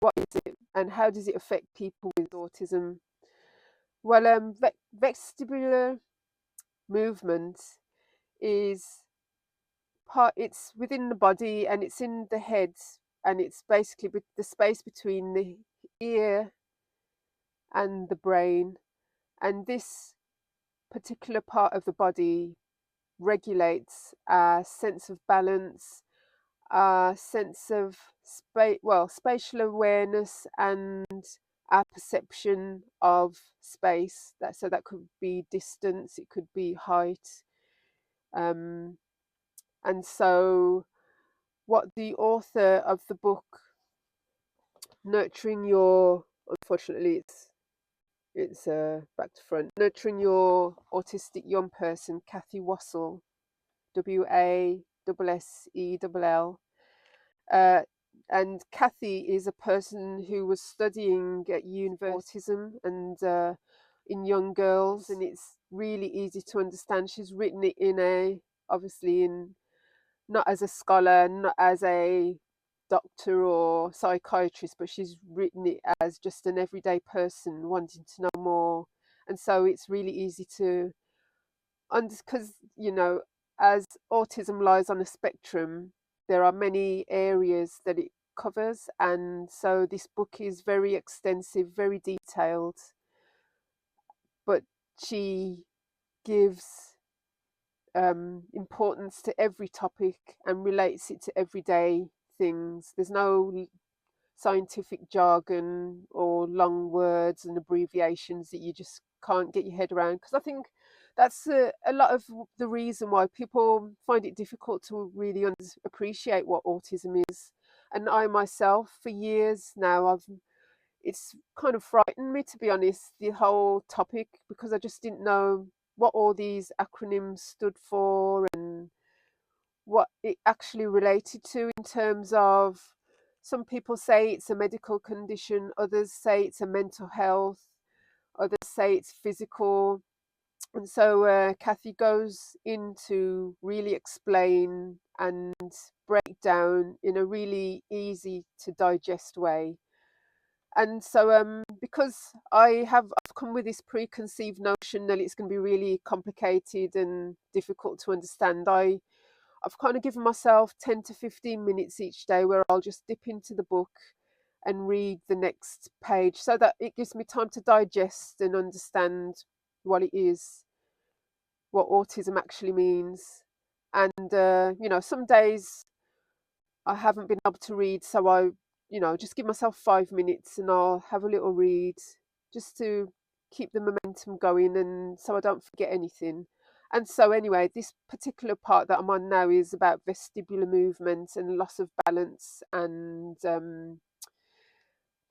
what is it, and how does it affect people with autism? Well, vestibular movement is it's within the body and it's in the head, and it's basically the space between the ear and the brain. And this particular part of the body regulates our sense of balance, our sense of spatial awareness, and our perception of space. That could be distance, it could be height, um, and so what the author of the book Nurturing Your, unfortunately it's back to front, Nurturing Your Autistic Young Person, Kathy Wassell, Wassell, and Kathy is a person who was studying at university autism and in young girls, and it's really easy to understand. She's written it obviously in, not as a scholar, not as a doctor or psychiatrist, but she's written it as just an everyday person wanting to know more. And so it's really easy to because as autism lies on a spectrum, there are many areas that it covers, and so this book is very extensive, very detailed, but she gives importance to every topic and relates it to everyday things. There's no scientific jargon or long words and abbreviations that you just can't get your head around, because I think that's a lot of the reason why people find it difficult to really appreciate what autism is. And I myself, for years now, it's kind of frightened me, to be honest, the whole topic, because I just didn't know what all these acronyms stood for and what it actually related to, in terms of, some people say it's a medical condition, others say it's a mental health, others say it's physical. And so Kathy goes in to really explain and break down in a really easy to digest way. And so because I've come with this preconceived notion that it's going to be really complicated and difficult to understand, I've kind of given myself 10 to 15 minutes each day where I'll just dip into the book and read the next page, so that it gives me time to digest and understand what it is, what autism actually means. And, some days I haven't been able to read, so I, just give myself 5 minutes and I'll have a little read just to keep the momentum going and so I don't forget anything. And so, anyway, this particular part that I'm on now is about vestibular movement and loss of balance, and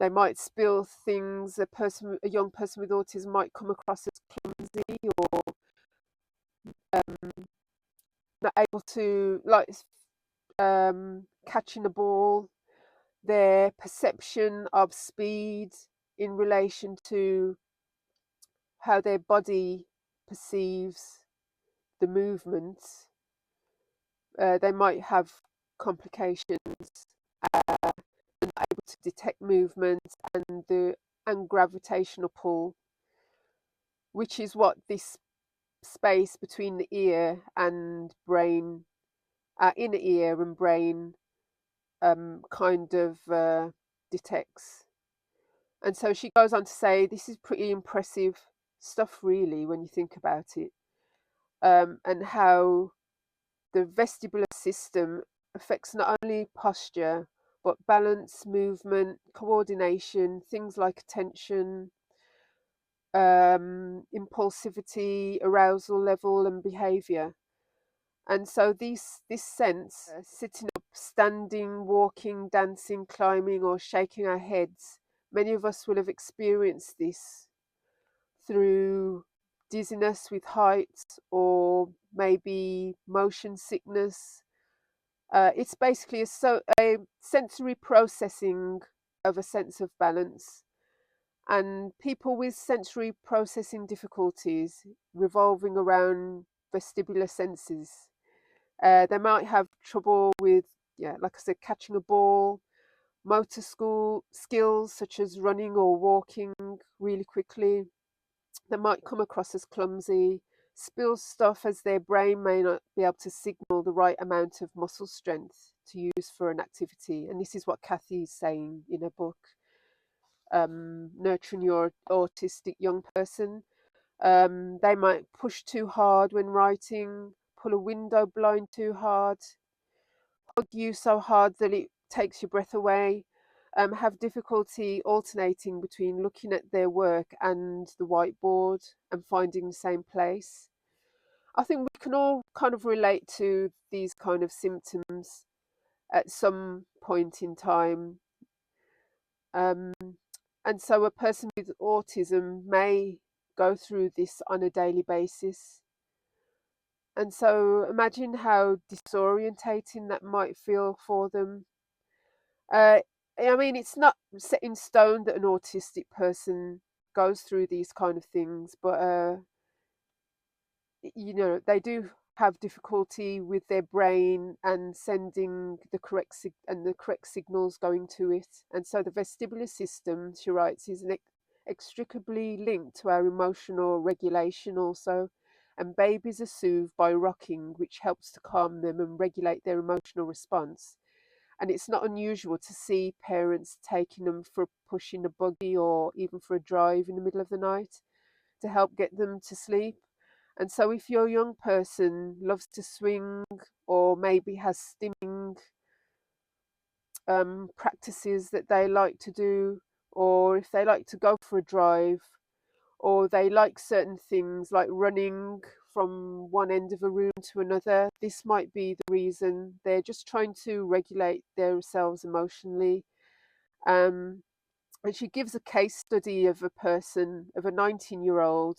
they might spill things. A young person with autism might come across as clumsy or not able to, like, catching a ball. Their perception of speed in relation to how their body perceives the movement, they might have complications, not able to detect movement and gravitational pull, which is what this space between the ear and brain, inner ear and brain, kind of detects. And so she goes on to say this is pretty impressive stuff, really, when you think about it, and how the vestibular system affects not only posture, but balance, movement, coordination, things like attention, impulsivity, arousal level, and behavior. And so this sense, sitting up, standing, walking, dancing, climbing, or shaking our heads, many of us will have experienced this through dizziness with heights or maybe motion sickness. It's basically a sensory processing of a sense of balance. And people with sensory processing difficulties revolving around vestibular senses, they might have trouble with, yeah, like I said, catching a ball, motor school skills such as running or walking really quickly. They might come across as clumsy, spill stuff as their brain may not be able to signal the right amount of muscle strength to use for an activity. And this is what Kathy is saying in her book, Nurturing Your Autistic Young Person. They might push too hard when writing, pull a window blind too hard, hug you so hard that it takes your breath away, have difficulty alternating between looking at their work and the whiteboard and finding the same place. I think we can all kind of relate to these kind of symptoms at some point in time. Um, and so a person with autism may go through this on a daily basis. And so imagine how disorientating that might feel for them. Uh, I mean, it's not set in stone that an autistic person goes through these kind of things, but they do have difficulty with their brain and sending the correct signals going to it. And so the vestibular system, she writes, is inextricably linked to our emotional regulation also. And babies are soothed by rocking, which helps to calm them and regulate their emotional response. And it's not unusual to see parents taking them for a push in a buggy or even for a drive in the middle of the night to help get them to sleep. And so, if your young person loves to swing or maybe has stimming practices that they like to do, or if they like to go for a drive, or they like certain things like running from one end of a room to another, this might be the reason. They're just trying to regulate themselves emotionally. Um, and she gives a case study of a 19-year-old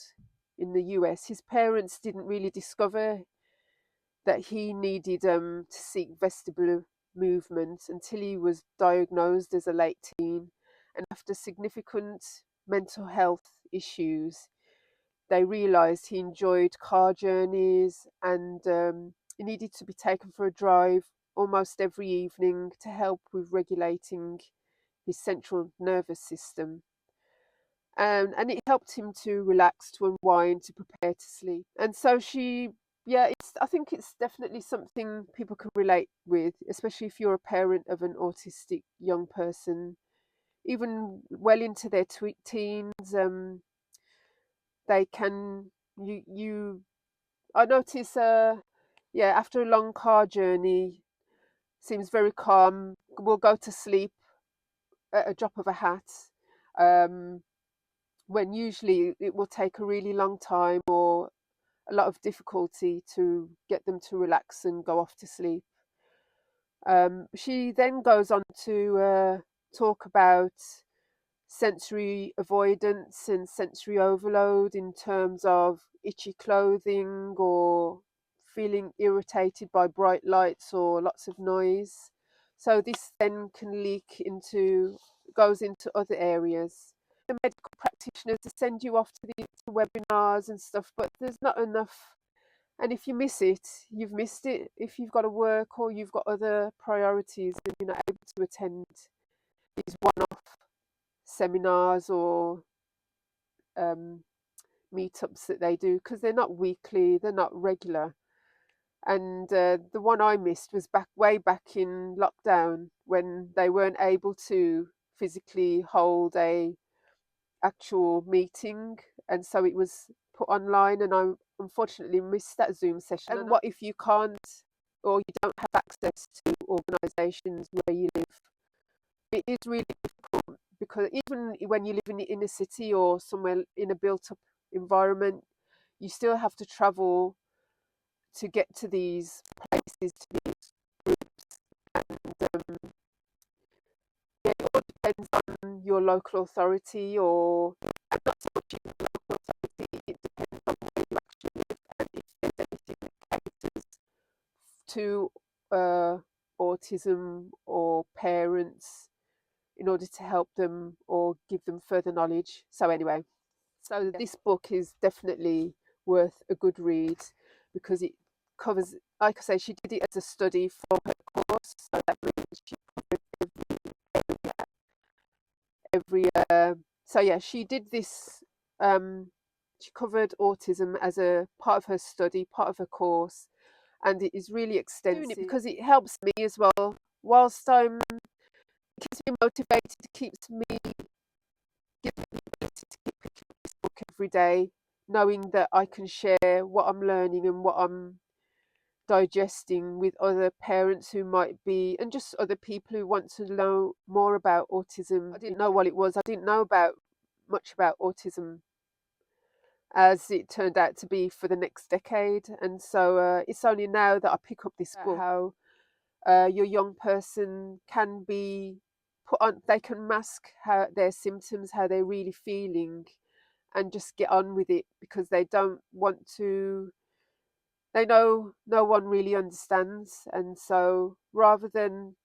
in the US. His parents didn't really discover that he needed to seek vestibular movement until he was diagnosed as a late teen. And after significant mental health issues, they realized he enjoyed car journeys and he needed to be taken for a drive almost every evening to help with regulating his central nervous system. And it helped him to relax, to unwind, to prepare to sleep. And so I think it's definitely something people can relate with, especially if you're a parent of an autistic young person, even well into their teens. They can you I notice after a long car journey seems very calm, will go to sleep at a drop of a hat, um, when usually it will take a really long time or a lot of difficulty to get them to relax and go off to sleep. She then goes on to talk about sensory avoidance and sensory overload in terms of itchy clothing or feeling irritated by bright lights or lots of noise. So this then can goes into other areas. The medical practitioners to send you off to the webinars and stuff, but there's not enough. And if you miss it, you've missed it. If you've got to work or you've got other priorities, then you're not able to attend these one-off seminars or um, meetups that they do, because they're not weekly, they're not regular. And the one I missed was way back in lockdown when they weren't able to physically hold a actual meeting, and so it was put online, and I unfortunately missed that Zoom session. And what if you can't or you don't have access to organisations where you live? It is really difficult because even when you live in the inner city or somewhere in a built-up environment, you still have to travel to get to these places, to these groups, and it all depends on your local authority, or not so much even the local authority. It depends on where you actually live and if there's anything that caters to autism or parents in order to help them or give them further knowledge. So anyway, so this book is definitely worth a good read because it covers, like I say, she did it as a study for her course, so that means she covered every area every so yeah, she did this. She covered autism as a part of her study, part of her course, and it is really extensive. Doing it because it helps me as well. Whilst it keeps me motivated, it keeps me giving me the ability to keep picking up this book every day, knowing that I can share what I'm learning and what I'm digesting with other parents who might be, and just other people who want to know more about autism. I didn't know what it was. I didn't know about much about autism, as it turned out to be, for the next decade. And so it's only now that I pick up this book, how your young person can be put on, they can mask how their symptoms, how they're really feeling, and just get on with it because they don't want to, they know no one really understands. And so rather than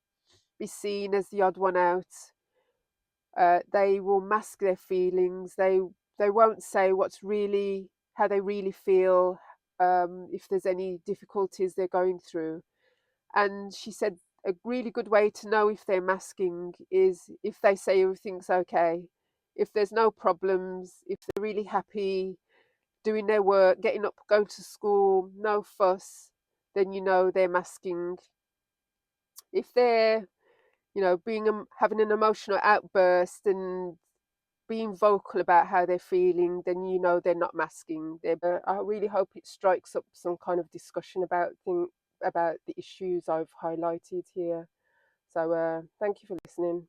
be seen as the odd one out, they will mask their feelings. They won't say what's really, how they really feel, if there's any difficulties they're going through. And she said a really good way to know if they're masking is if they say everything's okay, if there's no problems, if they're really happy doing their work, getting up, going to school, no fuss, then you know they're masking. If they're, being having an emotional outburst and being vocal about how they're feeling, then you know they're not masking. I really hope it strikes up some kind of discussion about the issues I've highlighted here. So thank you for listening.